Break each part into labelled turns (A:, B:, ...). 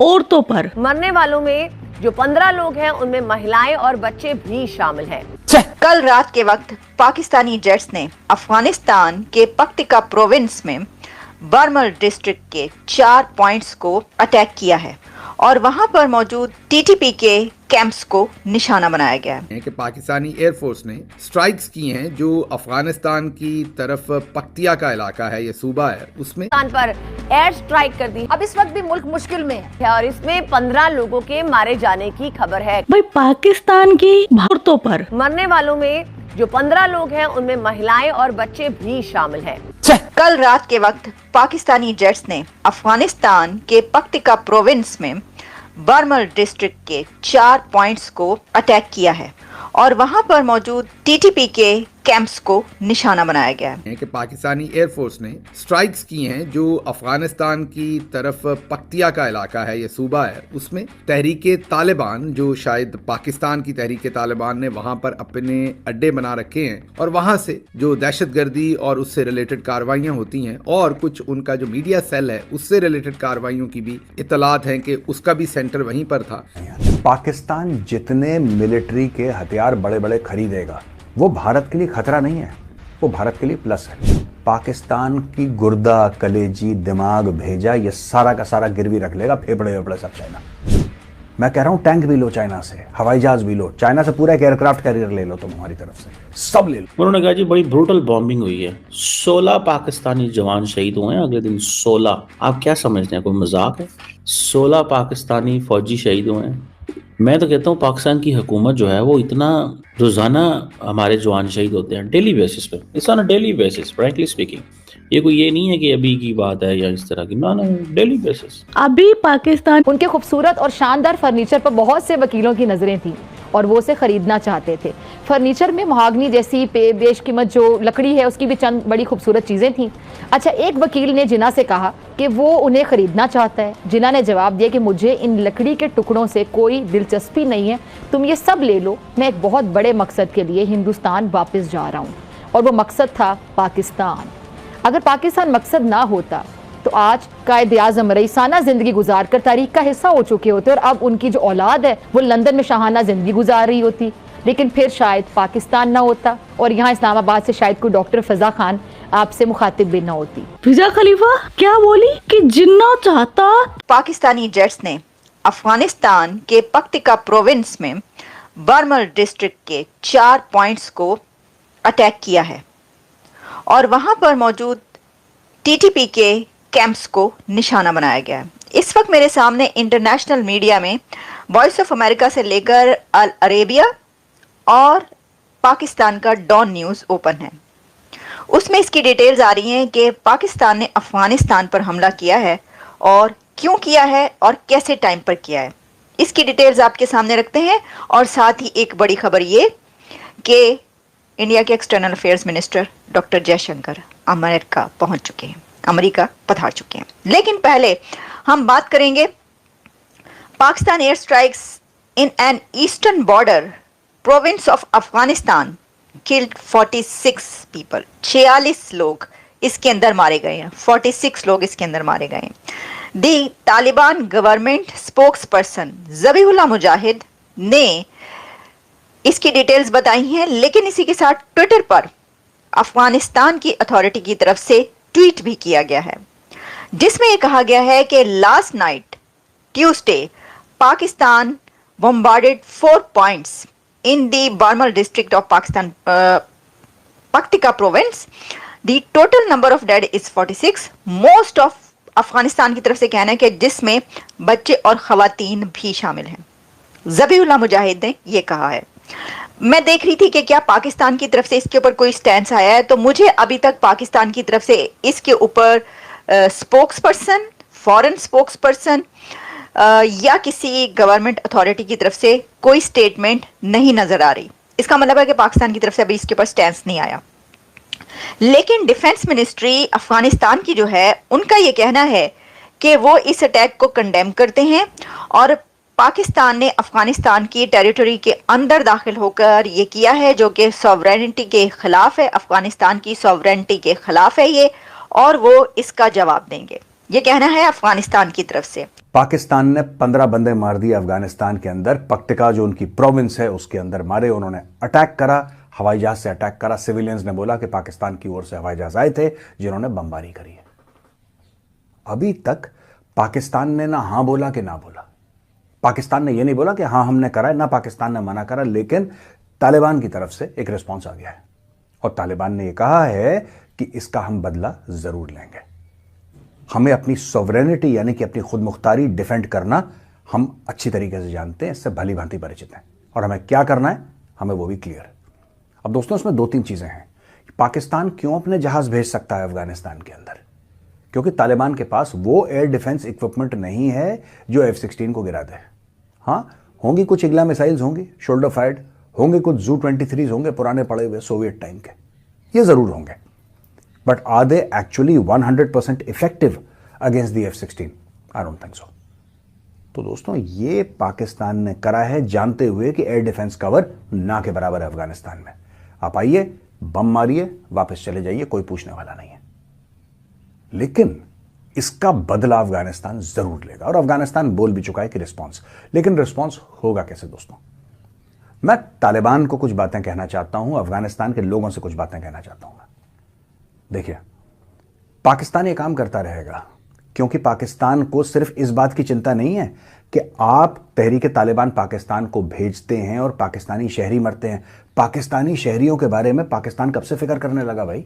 A: औरतों पर।
B: मरने वालों में जो 15 लोग हैं उनमें महिलाएं और बच्चे भी शामिल हैं।
C: कल रात के वक्त पाकिस्तानी जेट्स ने अफगानिस्तान के पक्तिका प्रोविंस में बर्मल डिस्ट्रिक्ट के 4 पॉइंट्स को अटैक किया है और वहां पर मौजूद टीटीपी के कैंप्स को निशाना बनाया गया है
D: कि पाकिस्तानी एयरफोर्स ने स्ट्राइक्स की हैं जो अफगानिस्तान की तरफ पक्तिया का इलाका है, ये सूबा है, उसमें
B: पर एयर स्ट्राइक कर दी। अब इस वक्त भी मुल्क मुश्किल में है और इसमें 15 लोगों के मारे जाने की खबर है।
A: भाई पाकिस्तान की औरतों पर।
B: मरने वालों में जो 15 लोग हैं उनमें महिलाएं और बच्चे भी शामिल हैं।
C: कल रात के वक्त पाकिस्तानी जेट्स ने अफगानिस्तान के पक्तिका प्रोविंस में बर्मल डिस्ट्रिक्ट के 4 पॉइंट्स को अटैक किया है और वहां पर मौजूद टीटीपी के कैंप्स को निशाना बनाया गया है
D: कि पाकिस्तानी एयरफोर्स ने स्ट्राइक्स की हैं जो अफगानिस्तान की तरफ पक्तिया का इलाका है, ये सूबा है, उसमें तहरीके तालिबान, जो शायद पाकिस्तान की तहरीके तालिबान ने वहां पर अपने अड्डे बना रखे हैं और वहां से जो दहशतगर्दी और उससे रिलेटेड कार्रवाइयां होती हैं और कुछ उनका जो मीडिया सेल है उससे रिलेटेड कार्रवाइयों की भी इतलात हैं कि उसका भी सेंटर वहीं पर था।
E: पाकिस्तान जितने मिलिट्री के हथियार बड़े बड़े खरीदेगा वो भारत के लिए खतरा नहीं है, वो भारत के लिए प्लस है। पाकिस्तान की गुर्दा, कलेजी, दिमाग, भेजा, ये सारा का सारा गिरवी रख लेगा, फेफड़े वेफड़े सब चाइना। मैं कह रहा हूं टैंक भी लो चाइना से, हवाई जहाज भी लो चाइना से, पूरा एक एयरक्राफ्ट कैरियर ले लो तुम हमारी तरफ से, सब ले लो।
F: उन्होंने कहा जी बड़ी ब्रूटल बॉम्बिंग हुई है, 16 पाकिस्तानी जवान शहीद हुए हैं अगले दिन। 16, आप क्या समझते हैं, कोई मजाक है? 16 पाकिस्तानी फौजी शहीद हुए हैं। मैं तो कहता हूँ पाकिस्तान की हुकूमत जो है वो इतना रोजाना हमारे जवान शहीद होते हैं डेली बेसिस पे, it's on a daily basis, frankly speaking. ये कोई ये नहीं है कि अभी की बात है या इस तरह की, ना डेली बेसिस।
A: अभी पाकिस्तान
G: उनके खूबसूरत और शानदार फर्नीचर पर बहुत से वकीलों की नजरें थी और वो उसे खरीदना चाहते थे। फर्नीचर में महागनी जैसी बेशकीमत जो लकड़ी है उसकी भी चंद बड़ी खूबसूरत चीज़ें थीं। अच्छा, एक वकील ने जिना से कहा कि वो उन्हें ख़रीदना चाहता है। जिना ने जवाब दिया कि मुझे इन लकड़ी के टुकड़ों से कोई दिलचस्पी नहीं है, तुम ये सब ले लो, मैं एक बहुत बड़े मकसद के लिए हिंदुस्तान वापस जा रहा हूँ। और वो मकसद था पाकिस्तान। अगर पाकिस्तान मकसद ना होता तो आज कायद आज़म रईसाना ज़िंदगी गुजार कर तारीख का हिस्सा हो चुके होते और अब उनकी जो औलाद है वो लंदन में शाहाना ज़िंदगी गुजार रही होती। लेकिन फिर शायद पाकिस्तान ना होता और यहाँ इस्लामाबाद से शायद कोई डॉक्टर फ़ज़ा खान आपसे मुखातिब भी ना होती।
A: फिजा खलीफा क्या बोली कि जिन्ना चाहता।
C: पाकिस्तानी जेट्स ने अफगानिस्तान के पक्तिका प्रोविंस में बर्मल डिस्ट्रिक्ट के 4 पॉइंट्स को अटैक किया है और वहां पर मौजूद टीटीपी के कैंप्स को निशाना बनाया गया है। इस वक्त मेरे सामने इंटरनेशनल मीडिया में वॉइस ऑफ अमेरिका से लेकर अल अरेबिया और पाकिस्तान का डॉन न्यूज़ ओपन है। उसमें इसकी डिटेल्स आ रही हैं कि पाकिस्तान ने अफगानिस्तान पर हमला किया है और क्यों किया है और कैसे टाइम पर किया है। इसकी डिटेल्स आपके सामने रखते हैं और साथ ही एक बड़ी खबर ये कि इंडिया के external affairs minister doctor Jaishankar America पहुंच चुके हैं, अमेरिका पधार चुके हैं। लेकिन पहले हम बात करेंगे Pakistan air strikes in an eastern border province of Afghanistan killed 46 people. 46 लोग इसके अंदर मारे गए हैं, 46 लोग इसके अंदर मारे गए हैं। The Taliban government spokesperson Zabihullah Mujahid ने इसकी डिटेल्स बताई हैं। लेकिन इसी के साथ ट्विटर पर अफगानिस्तान की अथॉरिटी की तरफ से ट्वीट भी किया गया है जिसमें यह कहा गया है कि last night Tuesday Pakistan bombarded 4 points in the Barmal district of Pakistan, Paktika province. The total number of dead is 46. Most of Afghanistan की तरफ से कहना है कि जिसमें बच्चे और खवातीन भी शामिल हैं। ज़बीहुल्लाह मुजाहिद ने यह कहा है। मैं देख रही थी कि क्या पाकिस्तान की तरफ से इसके ऊपर कोई स्टैंड आया है, तो मुझे अभी तक पाकिस्तान की तरफ से इसके ऊपर spokes person, foreign spokes person या किसी गवर्नमेंट अथॉरिटी की तरफ से कोई स्टेटमेंट नहीं नजर आ रही। इसका मतलब है कि पाकिस्तान की तरफ से अभी इसके ऊपर स्टैंड नहीं आया। लेकिन डिफेंस मिनिस्ट्री अफगानिस्तान की जो है उनका यह कहना है कि वो इस अटैक को कंडेम करते हैं और पाकिस्तान ने अफगानिस्तान की टेरिटरी के अंदर दाखिल होकर ये किया है जो कि सॉवरेनिटी के खिलाफ है, अफगानिस्तान की सॉवरेनिटी के खिलाफ है ये, और वो इसका जवाब देंगे। ये कहना है अफगानिस्तान की तरफ से।
E: पाकिस्तान ने 15 बंदे मार दिए अफगानिस्तान के अंदर, पक्तिका जो उनकी प्रोविंस है उसके अंदर मारे। उन्होंने अटैक करा, हवाई जहाज से अटैक करा। सिविलियंस ने बोला कि पाकिस्तान की ओर से हवाई जहाज आए थे जिन्होंने बमबारी करी है। अभी तक पाकिस्तान ने ना हां बोला कि ना बोला। पाकिस्तान ने यह नहीं बोला कि हां हमने करा है, ना पाकिस्तान ने मना करा, लेकिन तालिबान की तरफ से एक रिस्पॉन्स आ गया है और तालिबान ने यह कहा है कि इसका हम बदला जरूर लेंगे। हमें अपनी सॉवरेनिटी यानी कि अपनी खुद मुख्तारी डिफेंड करना हम अच्छी तरीके से जानते हैं, इससे भली भांति परिचित हैं और हमें क्या करना है हमें वो भी क्लियर है। अब दोस्तों इसमें 2-3 चीजें हैं। पाकिस्तान क्यों अपने जहाज भेज सकता है अफगानिस्तान के अंदर? क्योंकि तालिबान के पास वो एयर डिफेंस इक्विपमेंट नहीं है जो F-16 को गिरा दे। हाँ, होंगी कुछ इग्ला मिसाइल्स होंगी शोल्डर फायर्ड, होंगे कुछ Zu-23 होंगे पुराने पड़े हुए सोवियत टाइम के, ये जरूर होंगे, but are they actually 100% effective against the F-16? I don't think so. तो दोस्तों ये पाकिस्तान ने करा है जानते हुए कि एयर डिफेंस कवर ना के बराबर है अफगानिस्तान में। आप आइए, बम मारिए, वापस चले जाइए, कोई पूछने वाला नहीं है। लेकिन इसका बदला अफगानिस्तान जरूर लेगा और अफगानिस्तान बोल भी चुका है कि रिस्पॉन्स, लेकिन रिस्पॉन्स होगा कैसे दोस्तों? मैं तालिबान को कुछ बातें कहना चाहता हूं, अफगानिस्तान के लोगों से कुछ बातें कहना चाहता हूं। देखिए, पाकिस्तान ये काम करता रहेगा क्योंकि पाकिस्तान को सिर्फ इस बात की चिंता नहीं है कि आप तहरीक तालिबान पाकिस्तान को भेजते हैं और पाकिस्तानी शहरी मरते हैं। पाकिस्तानी शहरियों के बारे में पाकिस्तान कब से फिक्र करने लगा भाई?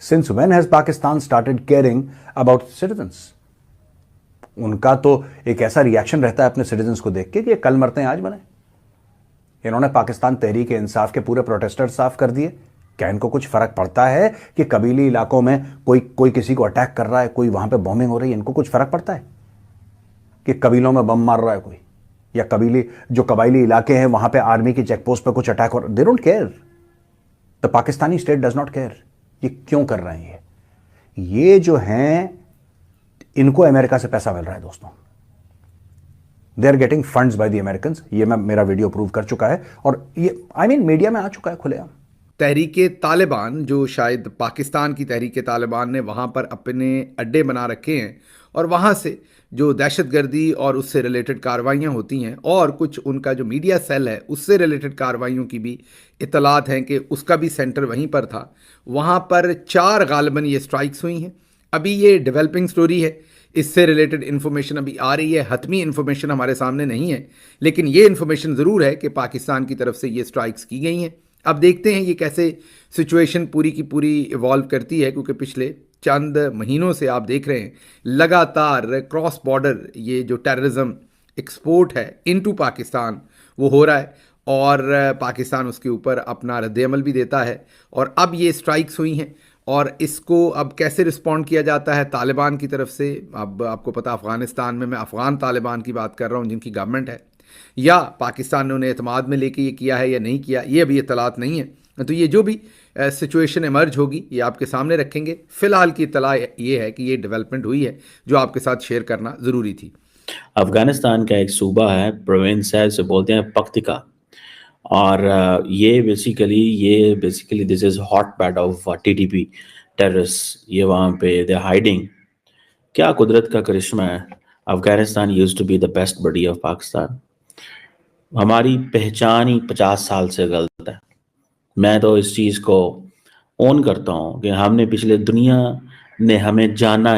E: Since when has Pakistan started caring about citizens? उनका तो एक ऐसा रिएक्शन रहता है अपने सिटीजन्स को देख के कि ये कल मरते हैं आज बने। इन्होंने पाकिस्तान तहरीक इंसाफ के पूरे प्रोटेस्टर साफ कर दिए। क्या इनको कुछ फर्क पड़ता है कि कबीली इलाकों में कोई किसी को अटैक कर रहा है, कोई वहां पे बॉम्बिंग हो रही है? इनको कुछ फर्क पड़ता है कि कबीलों में बम मार रहा है कोई, या कबाइली इलाके हैं वहां पे आर्मी की चेकपोस्ट पे कुछ अटैक हो रहा है? They don't care. The Pakistani state does not care. ये क्यों कर रहे हैं? ये जो हैं इनको अमेरिका से पैसा मिल रहा है दोस्तों। They are getting funds by the Americans. ये मेरा वीडियो प्रूव कर चुका है और ये मीडिया में आ चुका है खुलेआम।
D: तहरीके तालिबान, जो शायद पाकिस्तान की तहरीके तालिबान ने वहाँ पर अपने अड्डे बना रखे हैं और वहाँ से जो दहशतगर्दी और उससे रिलेटेड कार्रवाइयाँ होती हैं और कुछ उनका जो मीडिया सेल है उससे रिलेटेड कार्रवाइयों की भी इतलात हैं कि उसका भी सेंटर वहीं पर था। वहाँ पर 4 गालिबन ये स्ट्राइक्स हुई हैं। अभी ये डेवलपिंग स्टोरी है, इससे रिलेटेड इन्फॉर्मेशन अभी आ रही है, हतमी इन्फॉर्मेशन हमारे सामने नहीं है, लेकिन ये इन्फॉर्मेशन ज़रूर है कि पाकिस्तान की तरफ से ये स्ट्राइक्स की गई हैं। अब देखते हैं ये कैसे सिचुएशन पूरी की पूरी इवॉल्व करती है, क्योंकि पिछले चंद महीनों से आप देख रहे हैं लगातार क्रॉस बॉर्डर ये जो टेररिज्म एक्सपोर्ट है इनटू पाकिस्तान वो हो रहा है और पाकिस्तान उसके ऊपर अपना रद्द-ए-अमल भी देता है। और अब ये स्ट्राइक्स हुई हैं और इसको अब कैसे रिस्पॉन्ड किया जाता है तालिबान की तरफ से। अब आपको पता अफ़गानिस्तान में मैं अफ़गान तालिबान की बात कर रहा हूँ जिनकी गवर्नमेंट है, या पाकिस्तान ने उन्हें एतमाद में लेके ये किया है या नहीं किया, ये अभी इतलात नहीं है। तो ये जो भी सिचुएशन इमर्ज होगी ये आपके सामने रखेंगे। फ़िलहाल की इतला ये है कि ये डेवलपमेंट हुई है जो आपके साथ शेयर करना ज़रूरी थी।
F: अफ़गानिस्तान का एक सूबा है, प्रोविंस है, उसे बोलते हैं पक्तिका, और ये basically this is hot bed of TTP terrorist. ये वहाँ पे दे हाइडिंग। क्या कुदरत का करिश्मा है। Afghanistan used to be the best buddy of Pakistan. हमारी पहचान ही 50 साल से गलत है। मैं तो इस चीज़ को ओन करता हूँ कि हमने पिछले दुनिया ने हमें जाना